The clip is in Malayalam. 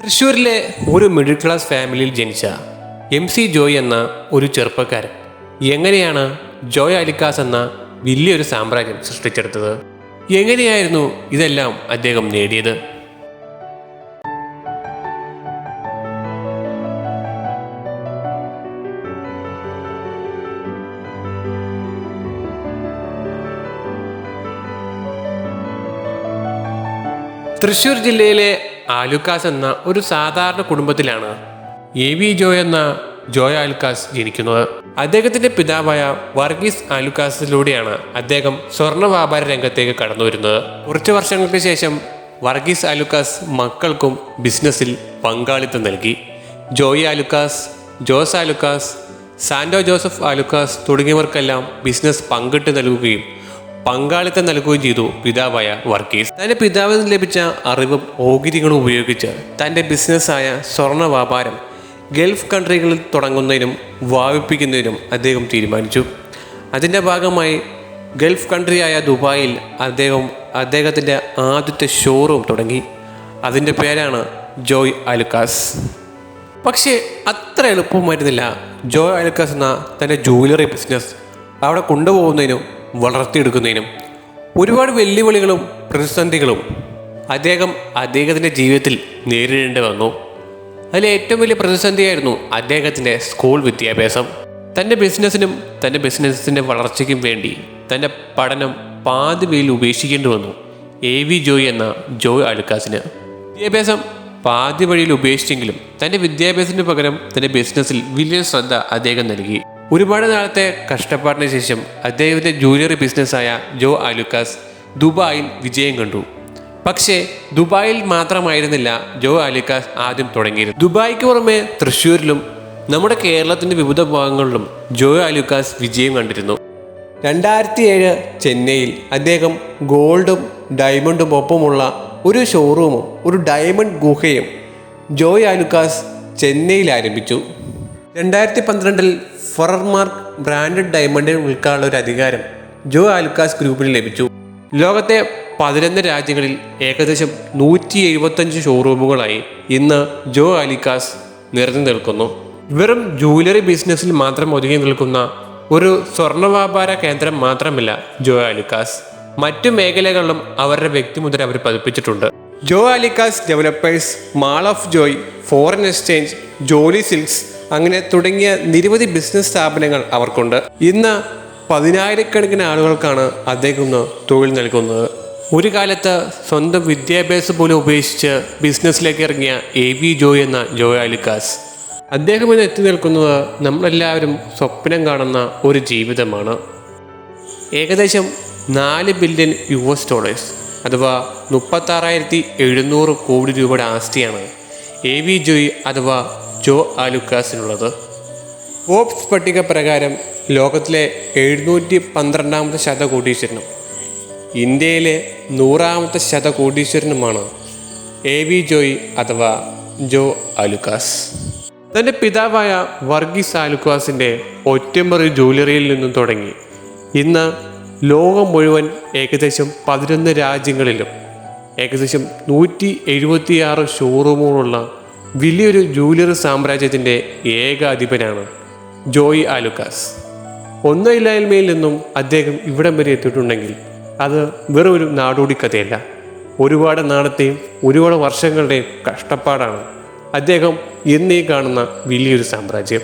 തൃശ്ശൂരിലെ ഒരു മിഡിൽ ക്ലാസ് ഫാമിലിയിൽ ജനിച്ച MC ജോയ് എന്ന ഒരു ചെറുപ്പക്കാരൻ എങ്ങനെയാണ് ജോയ് ആലുക്കാസ് എന്ന വലിയൊരു സാമ്രാജ്യം സൃഷ്ടിച്ചെടുത്തത്? എങ്ങനെയായിരുന്നു ഇതെല്ലാം അദ്ദേഹം നേടിയത്? തൃശ്ശൂർ ജില്ലയിലെ ആലുക്കാസ് എന്ന ഒരു സാധാരണ കുടുംബത്തിലാണ് AV ജോയ് എന്ന ജോയ് ആലുക്കാസ് ജനിക്കുന്നത്. അദ്ദേഹത്തിന്റെ പിതാവായ വർഗീസ് ആലുക്കാസിലൂടെയാണ് അദ്ദേഹം സ്വർണ്ണ വ്യാപാര രംഗത്തേക്ക് കടന്നു വരുന്നത്. കുറച്ച് വർഷങ്ങൾക്ക് ശേഷം വർഗീസ് ആലുക്കാസ് മക്കൾക്കും ബിസിനസ്സിൽ പങ്കാളിത്തം നൽകി. ജോയ് ആലുക്കാസ്, ജോസ് ആലുക്കാസ്, സാന്റോ ജോസഫ് ആലുക്കാസ് തുടങ്ങിയവർക്കെല്ലാം ബിസിനസ് പങ്കിട്ട് നൽകുകയും പങ്കാളിത്തം നൽകുകയും ചെയ്തു പിതാവായ വർഗീസ്. തന്റെ പിതാവിൽ നിന്ന് ലഭിച്ച അറിവും ഓഹരികളും ഉപയോഗിച്ച് തന്റെ ബിസിനസ്സായ സ്വർണ്ണ വ്യാപാരം ഗൾഫ് കൺട്രികളിൽ തുടങ്ങുന്നതിനും വ്യാപിപ്പിക്കുന്നതിനും അദ്ദേഹം തീരുമാനിച്ചു. അതിൻ്റെ ഭാഗമായി ഗൾഫ് കൺട്രിയായ ദുബായിൽ അദ്ദേഹത്തിൻ്റെ ആദ്യത്തെ ഷോറൂം തുടങ്ങി. അതിൻ്റെ പേരാണ് ജോയ് ആലുക്കാസ്. പക്ഷേ അത്ര എളുപ്പമായിരുന്നില്ല ജോയ് ആലുക്കാസ് എന്ന തൻ്റെ ജ്വല്ലറി ബിസിനസ് അവിടെ കൊണ്ടുപോകുന്നതിനും വളർത്തിയെടുക്കുന്നതിനും. ഒരുപാട് വെല്ലുവിളികളും പ്രതിസന്ധികളും അദ്ദേഹത്തിൻ്റെ ജീവിതത്തിൽ നേരിടേണ്ടി വന്നു. അതിൽ ഏറ്റവും വലിയ പ്രതിസന്ധിയായിരുന്നു അദ്ദേഹത്തിൻ്റെ സ്കൂൾ വിദ്യാഭ്യാസം. തൻ്റെ ബിസിനസ്സിൻ്റെ വളർച്ചയ്ക്കും വേണ്ടി തൻ്റെ പഠനം പാതി വഴിയിൽ ഉപേക്ഷിക്കേണ്ടി വന്നു AV ജോയ് എന്ന ജോയ് ആലുക്കാസിന്. വിദ്യാഭ്യാസം പാതി വഴിയിൽ ഉപേക്ഷിച്ചെങ്കിലും തൻ്റെ വിദ്യാഭ്യാസത്തിന് പകരം തൻ്റെ ബിസിനസ്സിൽ വലിയ ശ്രദ്ധ അദ്ദേഹം നൽകി. ഒരുപാട് നാളത്തെ കഷ്ടപ്പാടിന് ശേഷം അദ്ദേഹത്തിൻ്റെ ജ്വല്ലറി ബിസിനസ്സായ ജോയ് ആലുക്കാസ് ദുബായിൽ വിജയം കണ്ടു. പക്ഷേ ദുബായിൽ മാത്രമായിരുന്നില്ല ജോയ് ആലുക്കാസ് ആദ്യം തുടങ്ങിയത്. ദുബായ്ക്ക് പുറമെ തൃശ്ശൂരിലും നമ്മുടെ കേരളത്തിൻ്റെ വിവിധ ഭാഗങ്ങളിലും ജോയ് ആലുക്കാസ് വിജയം കണ്ടിരുന്നു. 2007 ചെന്നൈയിൽ അദ്ദേഹം ഗോൾഡും ഡയമണ്ടും ഒപ്പമുള്ള ഒരു ഷോറൂമും ഒരു ഡയമണ്ട് ഗുഹയും ജോയ് ആലുക്കാസ് ചെന്നൈയിൽ ആരംഭിച്ചു. 2012 ഫറർമാർക്ക് ബ്രാൻഡഡ് ഡയമണ്ട് വിൽക്കാനുള്ള ഒരു അധികാരം ജോയ് ആലുക്കാസ് ഗ്രൂപ്പിന് ലഭിച്ചു. ലോകത്തെ 11 രാജ്യങ്ങളിൽ ഏകദേശം 175 ഷോറൂമുകളായി ഇന്ന് ജോയ് ആലുക്കാസ് നിറഞ്ഞു നിൽക്കുന്നു. വെറും ജ്വല്ലറി ബിസിനസ്സിൽ മാത്രം ഒതുങ്ങി നിൽക്കുന്ന ഒരു സ്വർണ്ണ വ്യാപാര കേന്ദ്രം മാത്രമല്ല ജോയ് ആലുക്കാസ്. മറ്റു മേഖലകളിലും അവരുടെ വ്യക്തിമുദ്ര അവർ പതിപ്പിച്ചിട്ടുണ്ട്. Joy Alukkas developers, mall of Joy, foreign exchange, Jolly silks അങ്ങനെ തുടങ്ങിയ നിരവധി ബിസിനസ് സ്ഥാപനങ്ങൾ അവർക്കുണ്ട്. ഇന്ന് 10,000-കണക്കിന് ആളുകൾക്കാണ് അദ്ദേഹം ഇന്ന് തൊഴിൽ നൽകുന്നത്. ഒരു കാലത്ത് സ്വന്തം വിദ്യാഭ്യാസം പോലും ഉപേക്ഷിച്ച് ബിസിനസ്സിലേക്ക് ഇറങ്ങിയ AV ജോയ് എന്ന ജോയ് ആലുക്കാസ് അദ്ദേഹം ഇന്ന് എത്തി നിൽക്കുന്നത് നമ്മളെല്ലാവരും സ്വപ്നം കാണുന്ന ഒരു ജീവിതമാണ്. ഏകദേശം $4 ബില്യൺ അഥവാ 36,700 കോടി രൂപയുടെ ആസ്തിയാണ് AV ജോയ് അഥവാ ജോയ് ആലുക്കാസിനുള്ളത്. ഫോർബ്സ് പട്ടിക പ്രകാരം ലോകത്തിലെ 712ാമത്തെ ശതകോടീശ്വരനും ഇന്ത്യയിലെ 100ാമത്തെ ശതകോടീശ്വരനുമാണ് AV ജോയ് അഥവാ ജോയ് ആലുക്കാസ്. തൻ്റെ പിതാവായ വർഗീസ് ആലുക്കാസിൻ്റെ ഒറ്റമുറി ജ്വല്ലറിയിൽ നിന്നും തുടങ്ങി ഇന്ന് ലോകം മുഴുവൻ ഏകദേശം 11 രാജ്യങ്ങളിലും ഏകദേശം 176 ഷോറൂമുകളുള്ള വലിയൊരു ജ്വല്ലറി സാമ്രാജ്യത്തിൻ്റെ ഏക അധിപനാണ് ജോയ് ആലുക്കാസ്. ഒന്നില്ലായ്മയിൽ നിന്നും അദ്ദേഹം ഇവിടം വരെ എത്തിയിട്ടുണ്ടെങ്കിൽ അത് വെറും ഒരു നാടോടി കഥയല്ല. ഒരുപാട് നാളത്തെയും ഒരുപാട് വർഷങ്ങളുടെയും കഷ്ടപ്പാടാണ് അദ്ദേഹം എന്നീ കാണുന്ന വലിയൊരു സാമ്രാജ്യം.